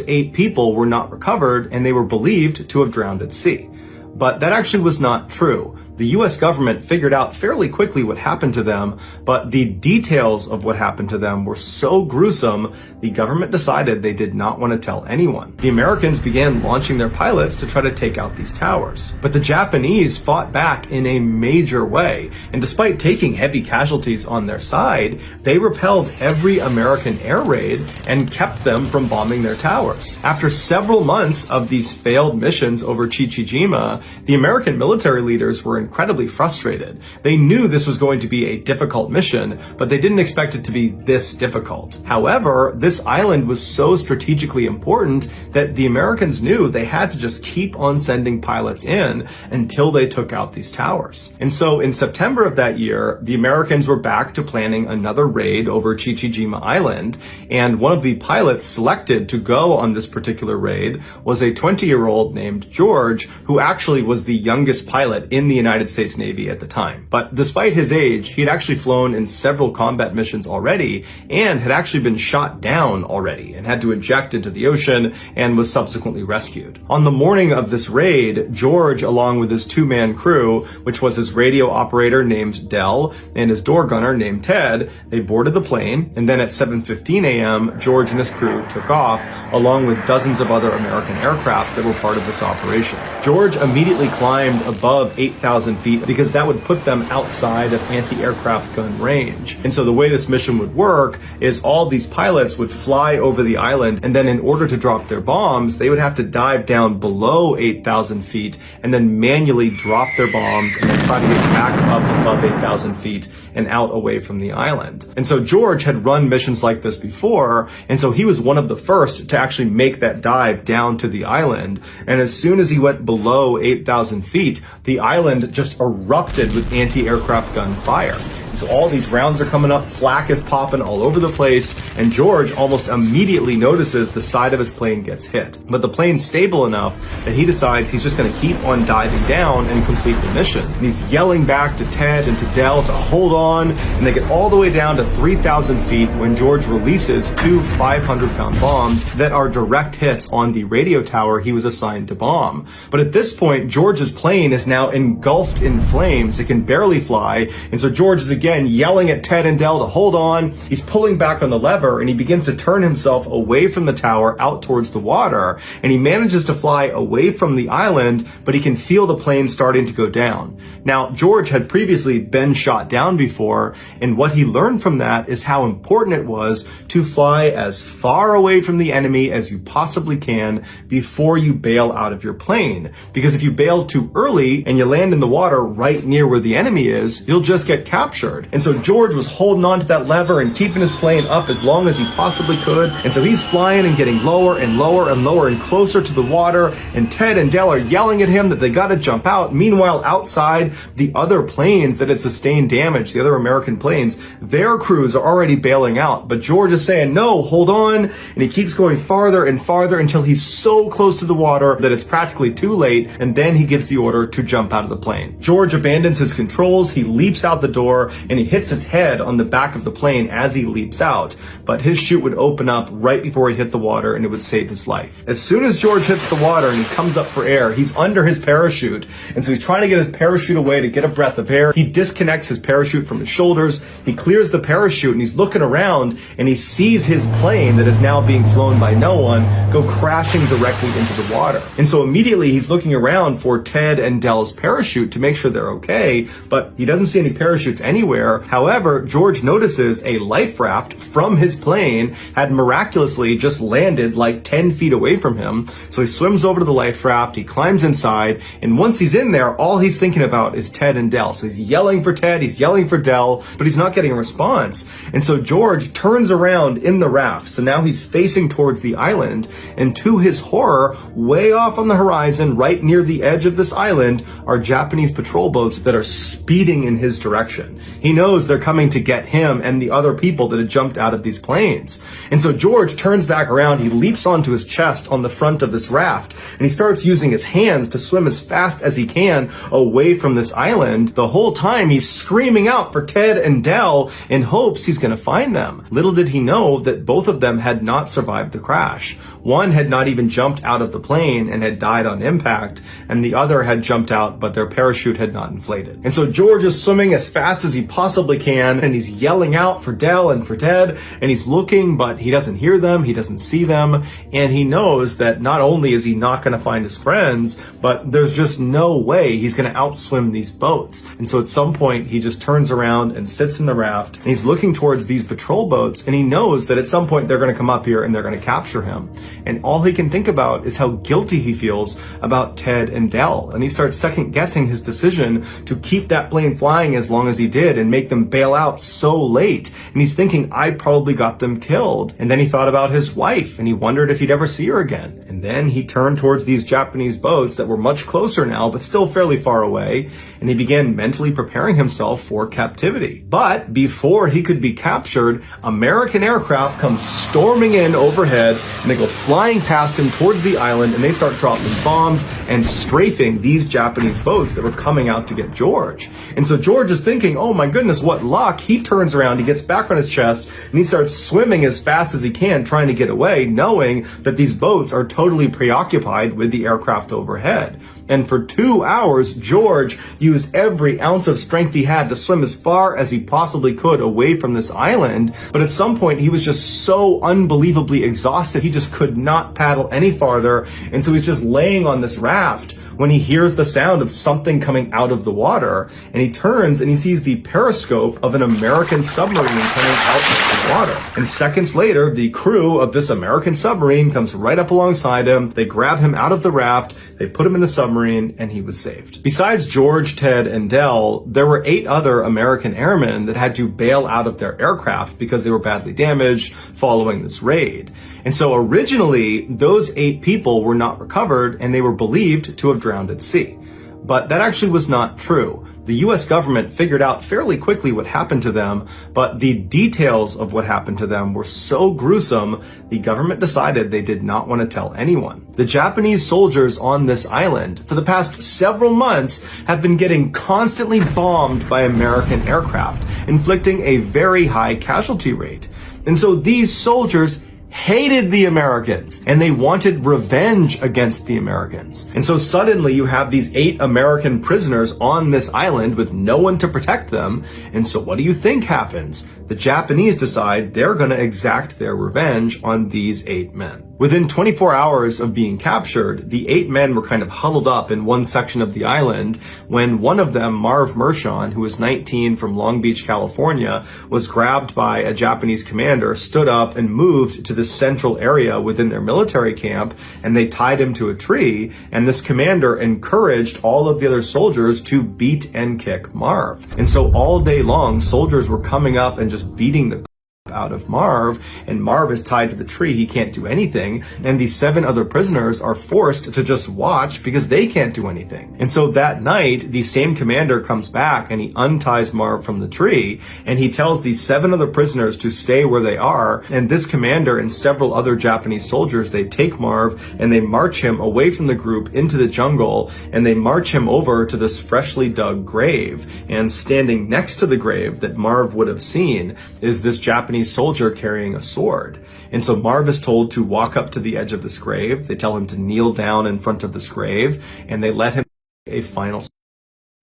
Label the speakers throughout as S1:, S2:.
S1: 8 people were not recovered and they were believed to have drowned at sea. But that actually was not true. The US government figured out fairly quickly what happened to them, but the details of what happened to them were so gruesome, the government decided they did not want to tell anyone. The Americans began launching their pilots to try to take out these towers. But the Japanese fought back in a major way, and despite taking heavy casualties on their side, they repelled every American air raid and kept them from bombing their towers. After several months of these failed missions over Chichijima, the American military leaders were incredibly frustrated. They knew this was going to be a difficult mission, but they didn't expect it to be this difficult. However, this island was so strategically important that the Americans knew they had to just keep on sending pilots in until they took out these towers. And so in September of that year, the Americans were back to planning another raid over Chichijima Island, and one of the pilots selected to go on this particular raid was a 20-year-old named George, who actually was the youngest pilot in the United States Navy at the time. But despite his age, he had actually flown in several combat missions already and had actually been shot down already and had to eject into the ocean and was subsequently rescued. On the morning of this raid, George, along with his 2-man crew, which was his radio operator named Dell and his door gunner named Ted, they boarded the plane, and then at 7:15 a.m., George and his crew took off, along with dozens of other American aircraft that were part of this operation. George immediately climbed above 8,000 feet because that would put them outside of anti-aircraft gun range. And so the way this mission would work is all these pilots would fly over the island, and then in order to drop their bombs, they would have to dive down below 8,000 feet and then manually drop their bombs and then try to get back up above 8,000 feet and out away from the island. And so George had run missions like this before, and so he was one of the first to actually make that dive down to the island. And as soon as he went below 8,000 feet, the island just erupted with anti-aircraft gun fire. So all these rounds are coming up, flak is popping all over the place, and George almost immediately notices the side of his plane gets hit. But the plane's stable enough that he decides he's just going to keep on diving down and complete the mission. And he's yelling back to Ted and to Dell to hold on, and they get all the way down to 3,000 feet when George releases 2 500-pound bombs that are direct hits on the radio tower he was assigned to bomb. But at this point, George's plane is now engulfed in flames. It can barely fly, and so George is again yelling at Ted and Dell to hold on. He's pulling back on the lever, and he begins to turn himself away from the tower out towards the water, and he manages to fly away from the island, but he can feel the plane starting to go down. Now, George had previously been shot down before, and what he learned from that is how important it was to fly as far away from the enemy as you possibly can before you bail out of your plane. Because if you bail too early and you land in the water right near where the enemy is, you'll just get captured. And so George was holding on to that lever and keeping his plane up as long as he possibly could. And so he's flying and getting lower and lower and lower and closer to the water. And Ted and Dell are yelling at him that they got to jump out. Meanwhile, outside, the other planes that had sustained damage, the other American planes, their crews are already bailing out. But George is saying, no, hold on. And he keeps going farther and farther until he's so close to the water that it's practically too late. And then he gives the order to jump out of the plane. George abandons his controls. He leaps out the door, and he hits his head on the back of the plane as he leaps out, but his chute would open up right before he hit the water and it would save his life. As soon as George hits the water and he comes up for air, he's under his parachute, and so he's trying to get his parachute away to get a breath of air. He disconnects his parachute from his shoulders, he clears the parachute, and he's looking around, and he sees his plane that is now being flown by no one go crashing directly into the water. And so immediately he's looking around for Ted and Dell's parachute to make sure they're okay, but he doesn't see any parachutes anywhere. However, George notices a life raft from his plane had miraculously just landed like 10 feet away from him. So he swims over to the life raft, he climbs inside, and once he's in there, all he's thinking about is Ted and Dell. So he's yelling for Ted, he's yelling for Dell, but he's not getting a response. And so George turns around in the raft. So now he's facing towards the island, and to his horror, way off on the horizon, right near the edge of this island, are Japanese patrol boats that are speeding in his direction. He knows they're coming to get him and the other people that had jumped out of these planes. And so George turns back around, he leaps onto his chest on the front of this raft, and he starts using his hands to swim as fast as he can away from this island. The whole time he's screaming out for Ted and Del in hopes he's going to find them. Little did he know that both of them had not survived the crash. One had not even jumped out of the plane and had died on impact, and the other had jumped out but their parachute had not inflated. And so George is swimming as fast as he possibly can, and he's yelling out for Del and for Ted, and he's looking, but he doesn't hear them, he doesn't see them, and he knows that not only is he not going to find his friends, but there's just no way he's going to outswim these boats. And so at some point he just turns around and sits in the raft, and he's looking towards these patrol boats, and he knows that at some point they're going to come up here and they're going to capture him. And all he can think about is how guilty he feels about Ted and Del. And he starts second guessing his decision to keep that plane flying as long as he did and make them bail out so late. And he's thinking, I probably got them killed. And then he thought about his wife and he wondered if he'd ever see her again. And then he turned towards these Japanese boats that were much closer now, but still fairly far away. And he began mentally preparing himself for captivity. But before he could be captured, American aircraft come storming in overhead, and they go flying past him towards the island, and they start dropping bombs and strafing these Japanese boats that were coming out to get George. And so George is thinking, oh my goodness, what luck. He turns around, he gets back on his chest, and he starts swimming as fast as he can, trying to get away, knowing that these boats are totally preoccupied with the aircraft overhead. And for 2 hours, George used every ounce of strength he had to swim as far as he possibly could away from this island. But at some point, he was just so unbelievably exhausted, he just could not paddle any farther. And so he's just laying on this raft when he hears the sound of something coming out of the water. And he turns and he sees the periscope of an American submarine coming out of the water. And seconds later, the crew of this American submarine comes right up alongside him. They grab him out of the raft, they put him in the submarine, and he was saved. Besides George, Ted, and Del, there were 8 other American airmen that had to bail out of their aircraft because they were badly damaged following this raid. And so originally, those 8 people were not recovered, and they were believed to have drowned at sea. But that actually was not true. The US government figured out fairly quickly what happened to them, but the details of what happened to them were so gruesome, the government decided they did not want to tell anyone. The Japanese soldiers on this island for the past several months have been getting constantly bombed by American aircraft, inflicting a very high casualty rate. And so these soldiers hated the Americans, and they wanted revenge against the Americans. And so suddenly you have these 8 American prisoners on this island with no one to protect them. And so what do you think happens? The Japanese decide they're going to exact their revenge on these 8 men. Within 24 hours of being captured, the 8 men were kind of huddled up in one section of the island when one of them, Marv Mershon, who was 19 from Long Beach, California, was grabbed by a Japanese commander, stood up and moved to the central area within their military camp, and they tied him to a tree. And this commander encouraged all of the other soldiers to beat and kick Marv. And so all day long, soldiers were coming up and just beating the out of Marv, and Marv is tied to the tree. He can't do anything. And these 7 other prisoners are forced to just watch because they can't do anything. And so that night, the same commander comes back and he unties Marv from the tree, and he tells these 7 other prisoners to stay where they are. And this commander and several other Japanese soldiers, they take Marv and they march him away from the group into the jungle, and they march him over to this freshly dug grave. And standing next to the grave that Marv would have seen is this Japanese soldier carrying a sword. And so Marv is told to walk up to the edge of this grave. They tell him to kneel down in front of this grave, and they let him a final.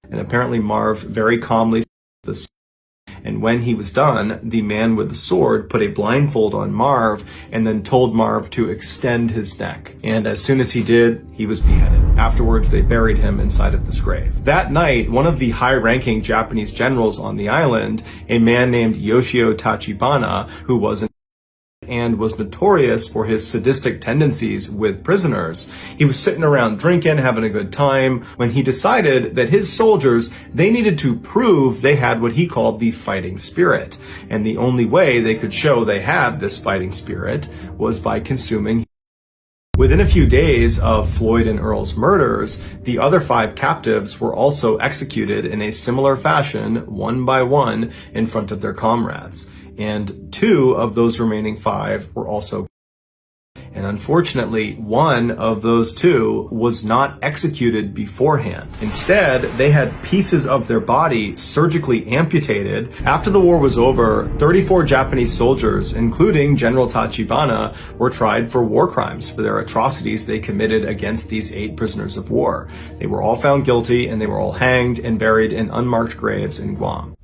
S1: And apparently Marv very calmly this. And when he was done, the man with the sword put a blindfold on Marv and then told Marv to extend his neck. And as soon as he did, he was beheaded. Afterwards, they buried him inside of this grave. That night, one of the high-ranking Japanese generals on the island, a man named Yoshio Tachibana, who was and was notorious for his sadistic tendencies with prisoners. He was sitting around drinking, having a good time, when he decided that his soldiers, they needed to prove they had what he called the fighting spirit. And the only way they could show they had this fighting spirit was by consuming Within a few days of Floyd and Earl's murders, the other 5 captives were also executed in a similar fashion, one by one, in front of their comrades. And 2 of those remaining 5 were also. And unfortunately, one of those 2 was not executed beforehand. Instead, they had pieces of their body surgically amputated. After the war was over, 34 Japanese soldiers, including General Tachibana, were tried for war crimes for their atrocities they committed against these 8 prisoners of war. They were all found guilty, and they were all hanged and buried in unmarked graves in Guam.